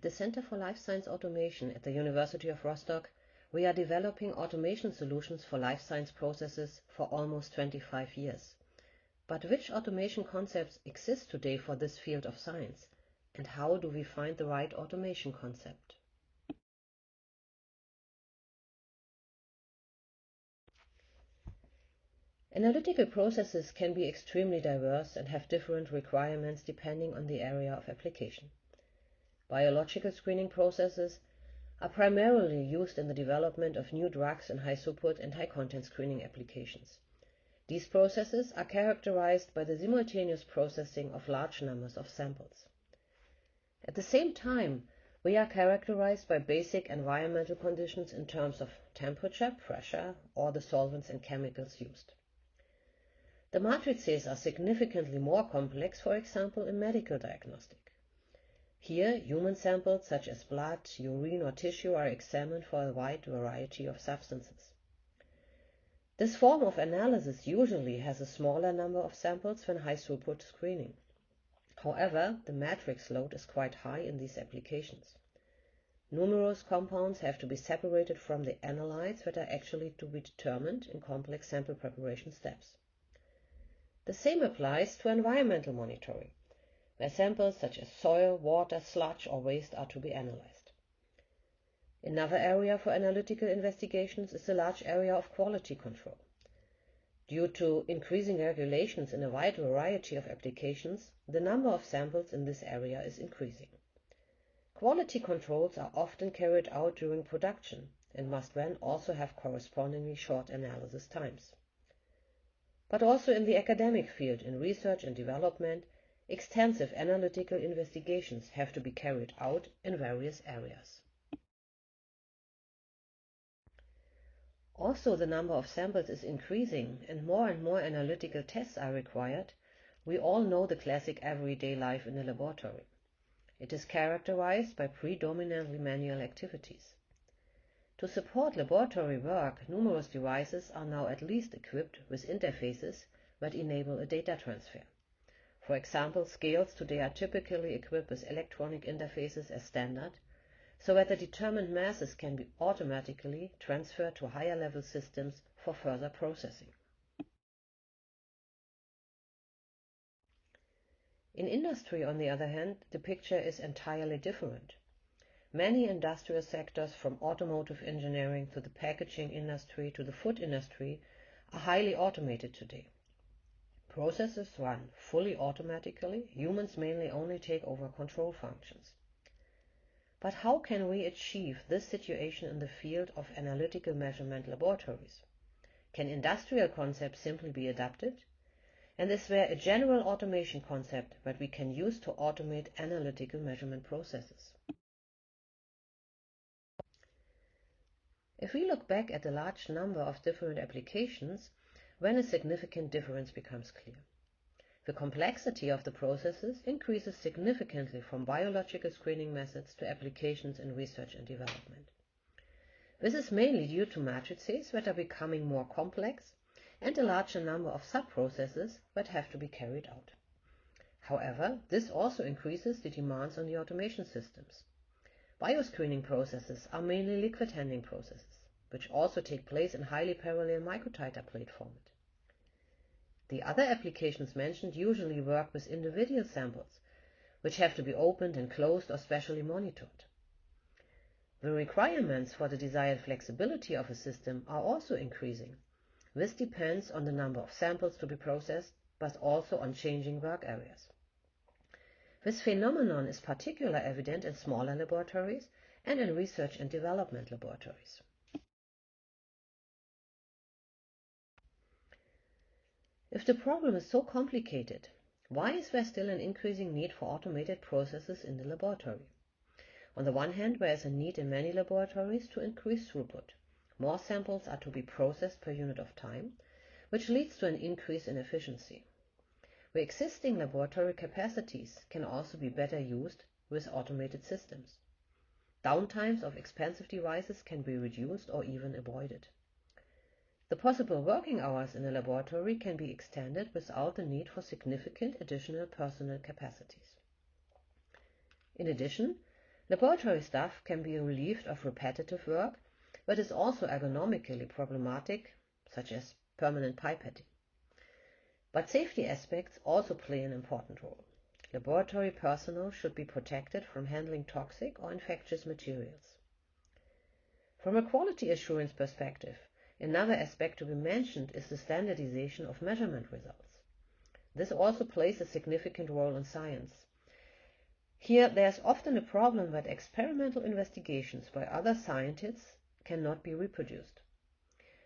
the Center for Life Science Automation at the University of Rostock, we are developing automation solutions for life science processes for almost 25 years. But which automation concepts exist today for this field of science, and how do we find the right automation concept? Analytical processes can be extremely diverse and have different requirements depending on the area of application. Biological screening processes are primarily used in the development of new drugs in high throughput and high content screening applications. These processes are characterized by the simultaneous processing of large numbers of samples. At the same time, we are characterized by basic environmental conditions in terms of temperature, pressure, or the solvents and chemicals used. The matrices are significantly more complex, for example, in medical diagnostic. Here, human samples such as blood, urine, or tissue are examined for a wide variety of substances. This form of analysis usually has a smaller number of samples than high-throughput screening. However, the matrix load is quite high in these applications. Numerous compounds have to be separated from the analytes that are actually to be determined in complex sample preparation steps. The same applies to environmental monitoring, where samples such as soil, water, sludge, or waste are to be analyzed. Another area for analytical investigations is the large area of quality control. Due to increasing regulations in a wide variety of applications, the number of samples in this area is increasing. Quality controls are often carried out during production and must then also have correspondingly short analysis times. But also in the academic field, in research and development, extensive analytical investigations have to be carried out in various areas. Also, the number of samples is increasing and more analytical tests are required. We all know the classic everyday life in a laboratory. It is characterized by predominantly manual activities. To support laboratory work, numerous devices are now at least equipped with interfaces that enable a data transfer. For example, scales today are typically equipped with electronic interfaces as standard, so that the determined masses can be automatically transferred to higher level systems for further processing. In industry, on the other hand, the picture is entirely different. Many industrial sectors, from automotive engineering to the packaging industry to the food industry, are highly automated today. Processes run fully automatically, humans mainly only take over control functions. But how can we achieve this situation in the field of analytical measurement laboratories? Can industrial concepts simply be adapted? And is there a general automation concept that we can use to automate analytical measurement processes? If we look back at a large number of different applications, then a significant difference becomes clear. The complexity of the processes increases significantly from biological screening methods to applications in research and development. This is mainly due to matrices that are becoming more complex and a larger number of sub-processes that have to be carried out. However, this also increases the demands on the automation systems. Bioscreening processes are mainly liquid handling processes, which also take place in highly parallel microtiter plate format. The other applications mentioned usually work with individual samples, which have to be opened and closed or specially monitored. The requirements for the desired flexibility of a system are also increasing. This depends on the number of samples to be processed, but also on changing work areas. This phenomenon is particularly evident in smaller laboratories and in research and development laboratories. If the problem is so complicated, why is there still an increasing need for automated processes in the laboratory? On the one hand, there is a need in many laboratories to increase throughput. More samples are to be processed per unit of time, which leads to an increase in efficiency. The existing laboratory capacities can also be better used with automated systems. Downtimes of expensive devices can be reduced or even avoided. The possible working hours in a laboratory can be extended without the need for significant additional personnel capacities. In addition, Laboratory staff can be relieved of repetitive work, but is also ergonomically problematic, such as permanent pipetting. But safety aspects also play an important role. Laboratory personnel should be protected from handling toxic or infectious materials. From a quality assurance perspective, another aspect to be mentioned is the standardization of measurement results. This also plays a significant role in science. Here, there is often a problem that experimental investigations by other scientists cannot be reproduced.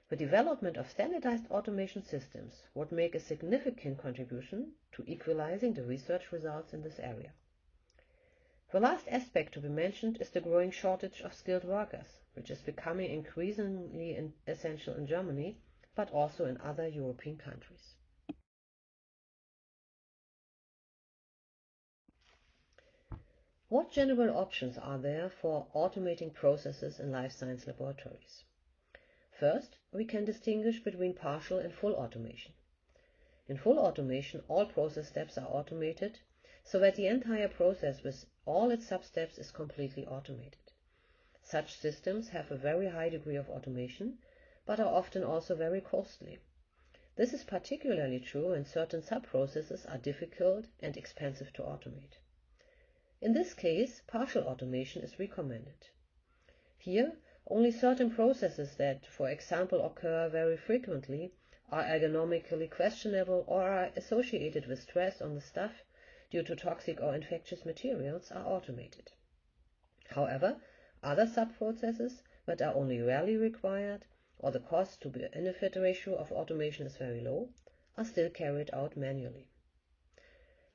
The development of standardized automation systems would make a significant contribution to equalizing the research results in this area. The last aspect to be mentioned is the growing shortage of skilled workers, which is becoming increasingly essential in Germany, but also in other European countries. What general options are there for automating processes in life science laboratories? First, we can distinguish between partial and full automation. In full automation, all process steps are automated, so that the entire process with all its sub-steps is completely automated. Such systems have a very high degree of automation, but are often also very costly. This is particularly true when certain sub-processes are difficult and expensive to automate. In this case, partial automation is recommended. Here, only certain processes that, for example, occur very frequently, are ergonomically questionable, or are associated with stress on the staff due to toxic or infectious materials are automated. However, other sub-processes that are only rarely required, or the cost to benefit ratio of automation is very low, are still carried out manually.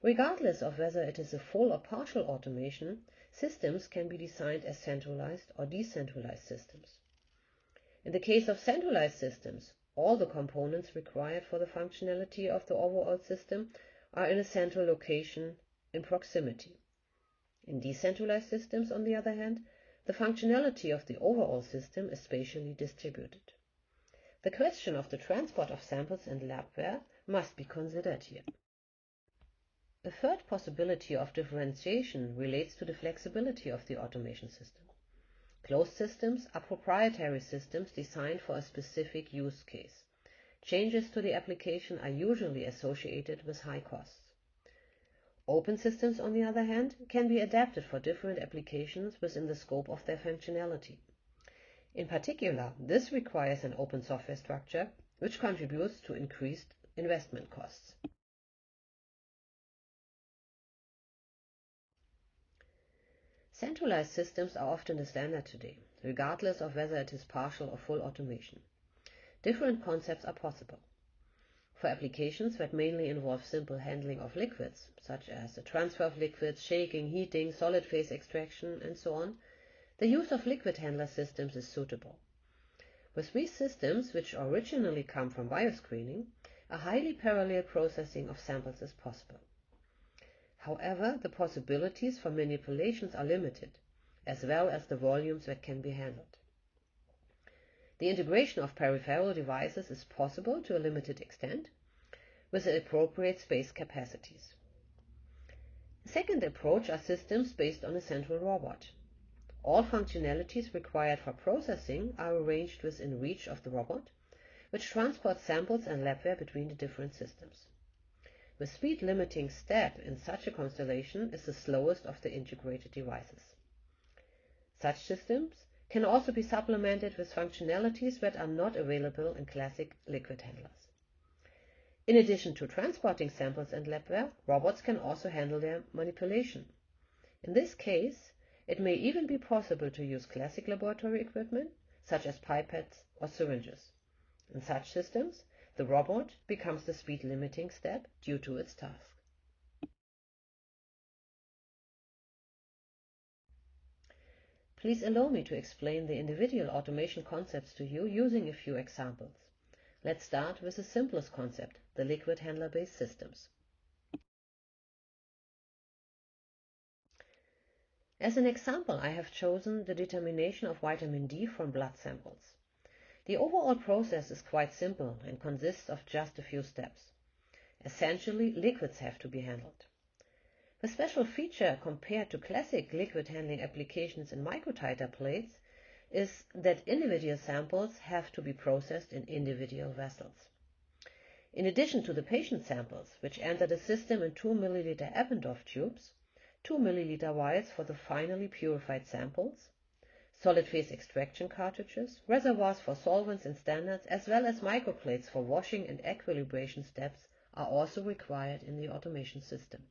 Regardless of whether it is a full or partial automation, systems can be designed as centralized or decentralized systems. In the case of centralized systems, all the components required for the functionality of the overall system are in a central location in proximity. In decentralized systems, on the other hand, the functionality of the overall system is spatially distributed. The question of the transport of samples and labware must be considered here. A third possibility of differentiation relates to the flexibility of the automation system. Closed systems are proprietary systems designed for a specific use case. Changes to the application are usually associated with high costs. Open systems, on the other hand, can be adapted for different applications within the scope of their functionality. In particular, this requires an open software structure, which contributes to increased investment costs. Centralized systems are often the standard today, regardless of whether it is partial or full automation. Different concepts are possible. For applications that mainly involve simple handling of liquids, such as the transfer of liquids, shaking, heating, solid phase extraction, and so on, the use of liquid handler systems is suitable. With these systems, which originally come from bioscreening, a highly parallel processing of samples is possible. However, the possibilities for manipulations are limited, as well as the volumes that can be handled. The integration of peripheral devices is possible to a limited extent, with the appropriate space capacities. The second approach are systems based on a central robot. All functionalities required for processing are arranged within reach of the robot, which transports samples and labware between the different systems. The speed-limiting step in such a constellation is the slowest of the integrated devices. Such systems can also be supplemented with functionalities that are not available in classic liquid handlers. In addition to transporting samples and labware, robots can also handle their manipulation. In this case, it may even be possible to use classic laboratory equipment, such as pipettes or syringes. In such systems, the robot becomes the speed-limiting step due to its task. Please allow me to explain the individual automation concepts to you using a few examples. Let's start with the simplest concept, the liquid handler-based systems. As an example, I have chosen the determination of vitamin D from blood samples. The overall process is quite simple and consists of just a few steps. Essentially, liquids have to be handled. The special feature compared to classic liquid handling applications in microtiter plates is that individual samples have to be processed in individual vessels. In addition to the patient samples, which enter the system in 2 ml Eppendorf tubes, 2 ml vials for the finally purified samples, solid phase extraction cartridges, reservoirs for solvents and standards, as well as microplates for washing and equilibration steps are also required in the automation system.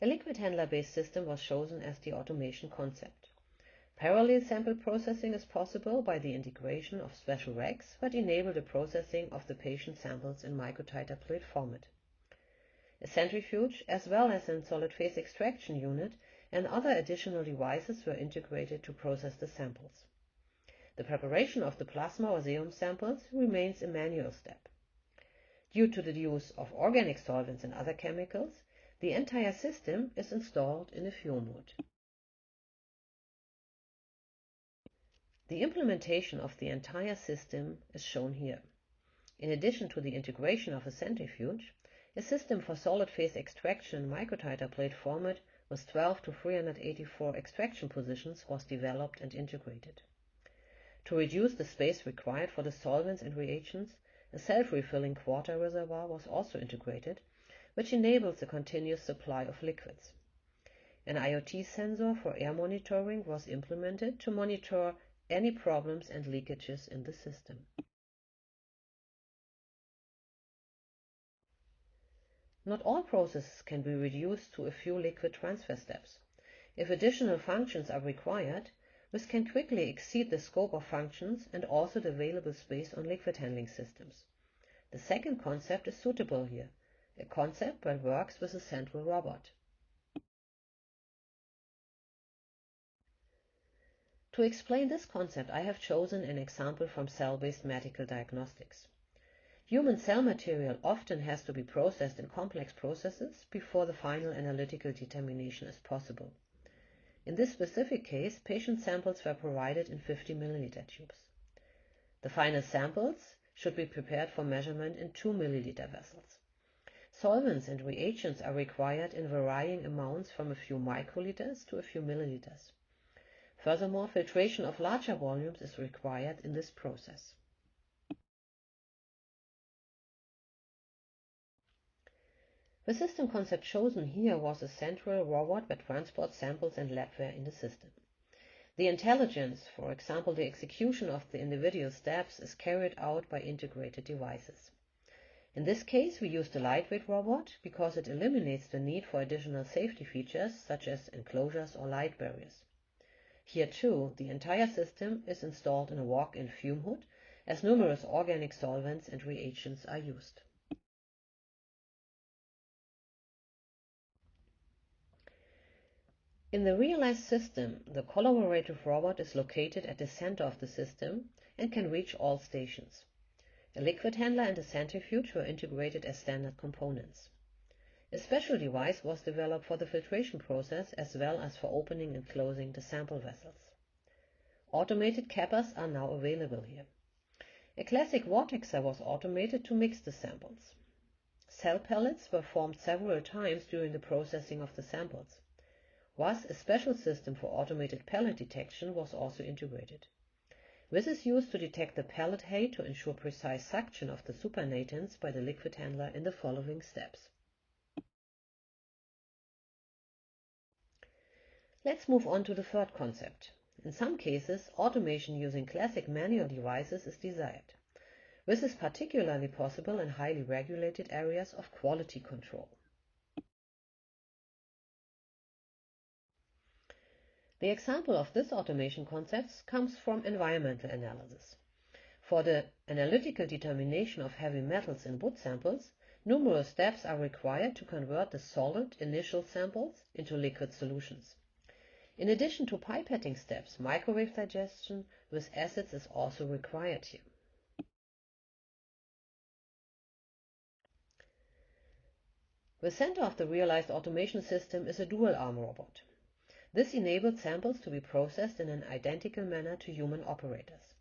A liquid handler-based system was chosen as the automation concept. Parallel sample processing is possible by the integration of special racks that enable the processing of the patient samples in microtiter plate format. A centrifuge, as well as a solid phase extraction unit and other additional devices were integrated to process the samples. The preparation of the plasma or serum samples remains a manual step. Due to the use of organic solvents and other chemicals, the entire system is installed in a fuel mode. The implementation of the entire system is shown here. In addition to the integration of a centrifuge, a system for solid phase extraction in microtiter plate format with 12 to 384 extraction positions was developed and integrated. To reduce the space required for the solvents and reagents, a self-refilling quarter reservoir was also integrated, which enables a continuous supply of liquids. An IoT sensor for air monitoring was implemented to monitor any problems and leakages in the system. Not all processes can be reduced to a few liquid transfer steps. If additional functions are required, this can quickly exceed the scope of functions and also the available space on liquid handling systems. The second concept is suitable here, a concept that works with a central robot. To explain this concept, I have chosen an example from cell-based medical diagnostics. Human cell material often has to be processed in complex processes before the final analytical determination is possible. In this specific case, patient samples were provided in 50 ml tubes. The final samples should be prepared for measurement in 2 ml vessels. Solvents and reagents are required in varying amounts from a few microliters to a few milliliters. Furthermore, filtration of larger volumes is required in this process. The system concept chosen here was a central robot that transports samples and labware in the system. The intelligence, for example the execution of the individual steps, is carried out by integrated devices. In this case, we used a lightweight robot because it eliminates the need for additional safety features such as enclosures or light barriers. Here too, the entire system is installed in a walk-in fume hood, as numerous organic solvents and reagents are used. In the realized system, the collaborative robot is located at the center of the system and can reach all stations. A liquid handler and a centrifuge were integrated as standard components. A special device was developed for the filtration process as well as for opening and closing the sample vessels. Automated cappers are now available here. A classic vortexer was automated to mix the samples. Cell pellets were formed several times during the processing of the samples. Thus, a special system for automated pellet detection was also integrated. This is used to detect the pellet height to ensure precise suction of the supernatants by the liquid handler in the following steps. Let's move on to the third concept. In some cases, automation using classic manual devices is desired. This is particularly possible in highly regulated areas of quality control. The example of this automation concept comes from environmental analysis. For the analytical determination of heavy metals in wood samples, numerous steps are required to convert the solid initial samples into liquid solutions. In addition to pipetting steps, microwave digestion with acids is also required here. The center of the realized automation system is a dual-arm robot. This enables samples to be processed in an identical manner to human operators.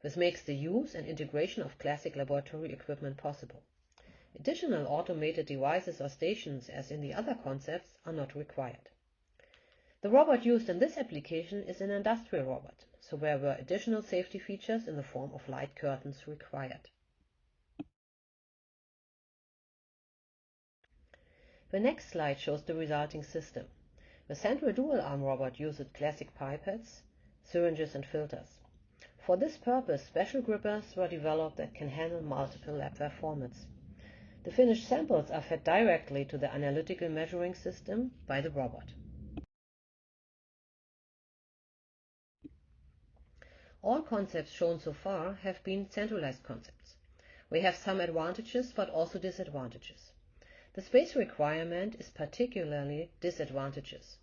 This makes the use and integration of classic laboratory equipment possible. Additional automated devices or stations, as in the other concepts, are not required. The robot used in this application is an industrial robot, so there were additional safety features in the form of light curtains required. The next slide shows the resulting system. The central dual-arm robot used classic pipettes, syringes and filters. For this purpose, special grippers were developed that can handle multiple labware formats. The finished samples are fed directly to the analytical measuring system by the robot. All concepts shown so far have been centralized concepts. We have some advantages but also disadvantages. The space requirement is particularly disadvantageous.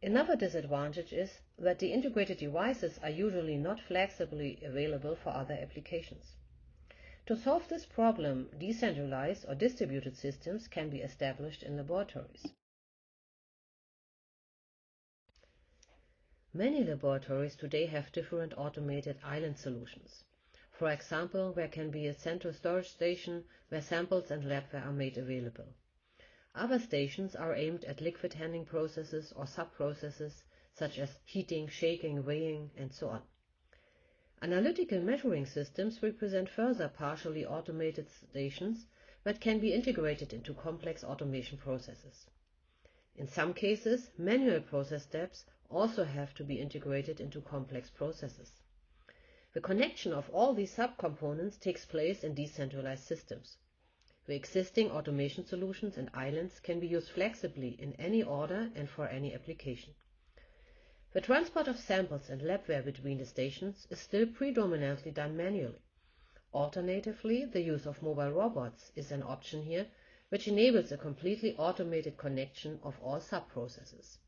Another disadvantage is that the integrated devices are usually not flexibly available for other applications. To solve this problem, decentralized or distributed systems can be established in laboratories. Many laboratories today have different automated island solutions. For example, there can be a central storage station where samples and labware are made available. Other stations are aimed at liquid handling processes or sub-processes such as heating, shaking, weighing, and so on. Analytical measuring systems represent further partially automated stations that can be integrated into complex automation processes. In some cases, manual process steps also have to be integrated into complex processes. The connection of all these subcomponents takes place in decentralized systems. The existing automation solutions and islands can be used flexibly in any order and for any application. The transport of samples and labware between the stations is still predominantly done manually. Alternatively, the use of mobile robots is an option here, which enables a completely automated connection of all sub-processes.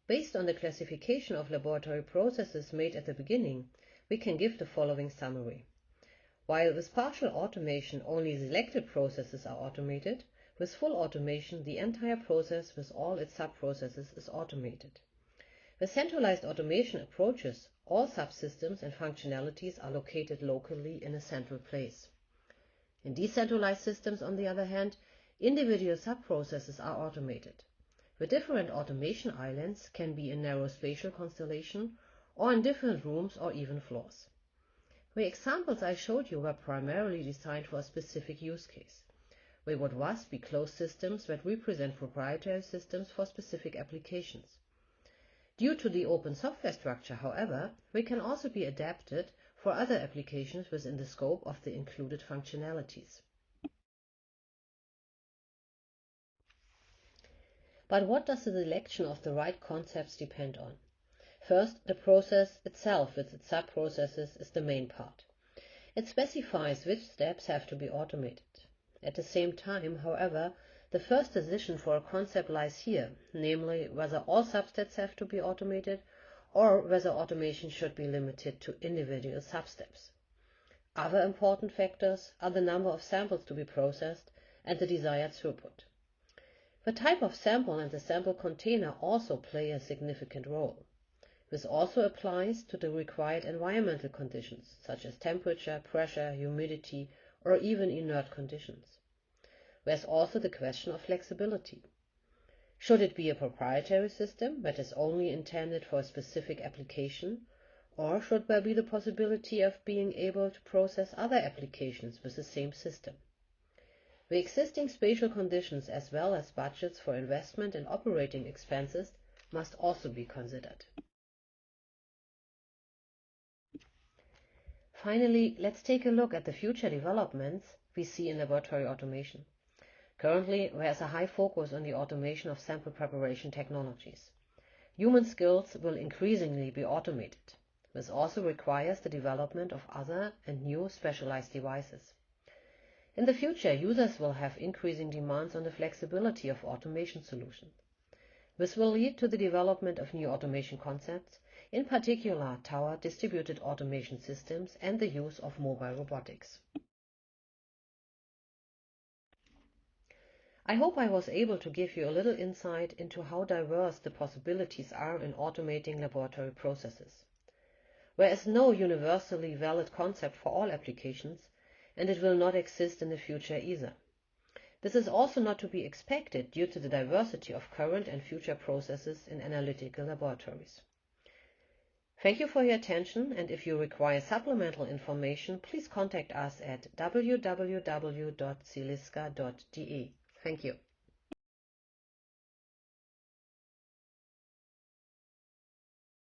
Based on the classification of laboratory processes made at the beginning, we can give the following summary. While with partial automation only selected processes are automated, with full automation the entire process with all its sub-processes is automated. With centralized automation approaches, all subsystems and functionalities are located locally in a central place. In decentralized systems, on the other hand, individual sub-processes are automated. The different automation islands can be in narrow spatial constellation or in different rooms or even floors. The examples I showed you were primarily designed for a specific use case. They would thus be closed systems that represent proprietary systems for specific applications. Due to the open software structure, however, they can also be adapted for other applications within the scope of the included functionalities. But what does the selection of the right concepts depend on? First, the process itself with its sub-processes is the main part. It specifies which steps have to be automated. At the same time, however, the first decision for a concept lies here, namely whether all substeps have to be automated or whether automation should be limited to individual substeps. Other important factors are the number of samples to be processed and the desired throughput. The type of sample and the sample container also play a significant role. This also applies to the required environmental conditions, such as temperature, pressure, humidity, or even inert conditions. There's also the question of flexibility. Should it be a proprietary system that is only intended for a specific application, or should there be the possibility of being able to process other applications with the same system? The existing spatial conditions as well as budgets for investment and operating expenses must also be considered. Finally, let's take a look at the future developments we see in laboratory automation. Currently, there is a high focus on the automation of sample preparation technologies. Human skills will increasingly be automated. This also requires the development of other and new specialized devices. In the future, users will have increasing demands on the flexibility of automation solutions. This will lead to the development of new automation concepts, in particular tower distributed automation systems and the use of mobile robotics. I hope I was able to give you a little insight into how diverse the possibilities are in automating laboratory processes. is no universally valid concept for all applications, and it will not exist in the future either. This is also not to be expected due to the diversity of current and future processes in analytical laboratories. Thank you for your attention, and if you require supplemental information, please contact us at www.ciliska.de. Thank you.